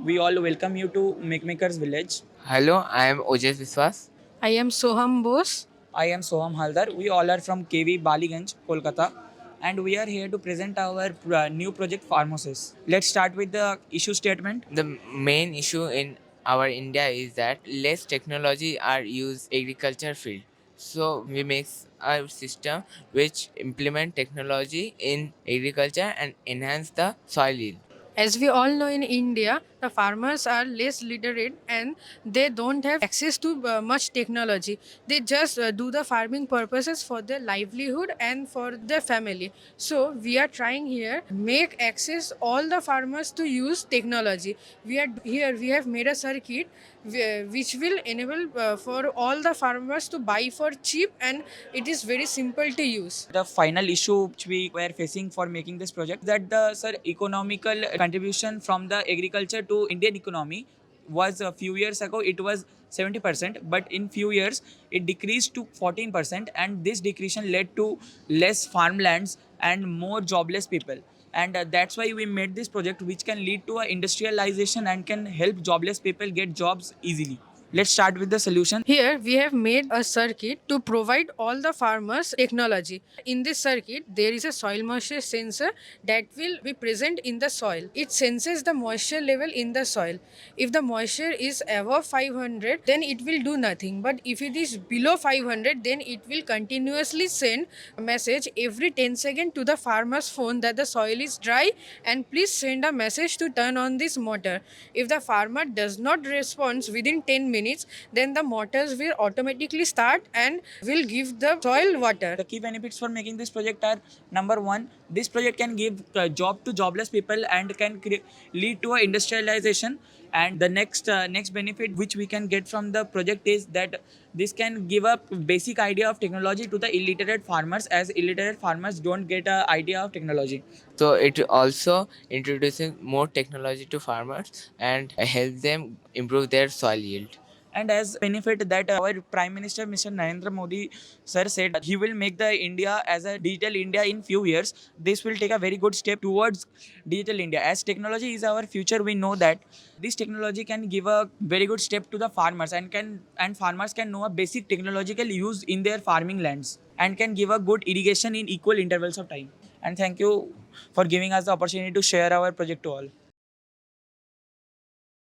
We all welcome you to Makers Village. Hello, I am Ojes Viswas. I am Soham Bose. I am Soham Haldar. We all are from KV Baliganj, Kolkata, and we are here to present our new project Pharmosis. Let's start with the issue statement. The main issue in our India is that less technology are used agriculture field. So we make a system which implement technology in agriculture and enhance the soil yield. As we all know, in India, the farmers are less literate and they don't have access to much technology. They just do the farming purposes for their livelihood and for their family. So we are trying here make access all the farmers to use technology. We have made a circuit which will enable for all the farmers to buy for cheap, and it is very simple to use. The final issue which we were facing for making this project that the economical contribution from the agriculture to Indian economy was a few years ago it was 70%, but in few years it decreased to 14%, and this decrease led to less farmlands and more jobless people. And that's why we made this project which can lead to a industrialization and can help jobless people get jobs easily. Let's start with the solution. Here we have made a circuit to provide all the farmers technology. In this circuit, there is a soil moisture sensor that will be present in the soil. It senses the moisture level in the soil. If the moisture is above 500, then it will do nothing. But if it is below 500, then it will continuously send a message every 10 seconds to the farmer's phone that the soil is dry and please send a message to turn on this motor. If the farmer does not respond within 10 minutes, then the motors will automatically start and will give the soil water. The key benefits for making this project are: number one, this project can give job to jobless people and can lead to a industrialization. And the next benefit which we can get from the project is that this can give a basic idea of technology to the illiterate farmers, as illiterate farmers don't get a idea of technology. So it also introducing more technology to farmers and help them improve their soil yield. And as benefit that our Prime Minister Mr. Narendra Modi sir said he will make the India as a digital India in few years. This will take a very good step towards digital India. As technology is our future, we know that this technology can give a very good step to the farmers and farmers can know a basic technological use in their farming lands and can give a good irrigation in equal intervals of time. And thank you for giving us the opportunity to share our project to all.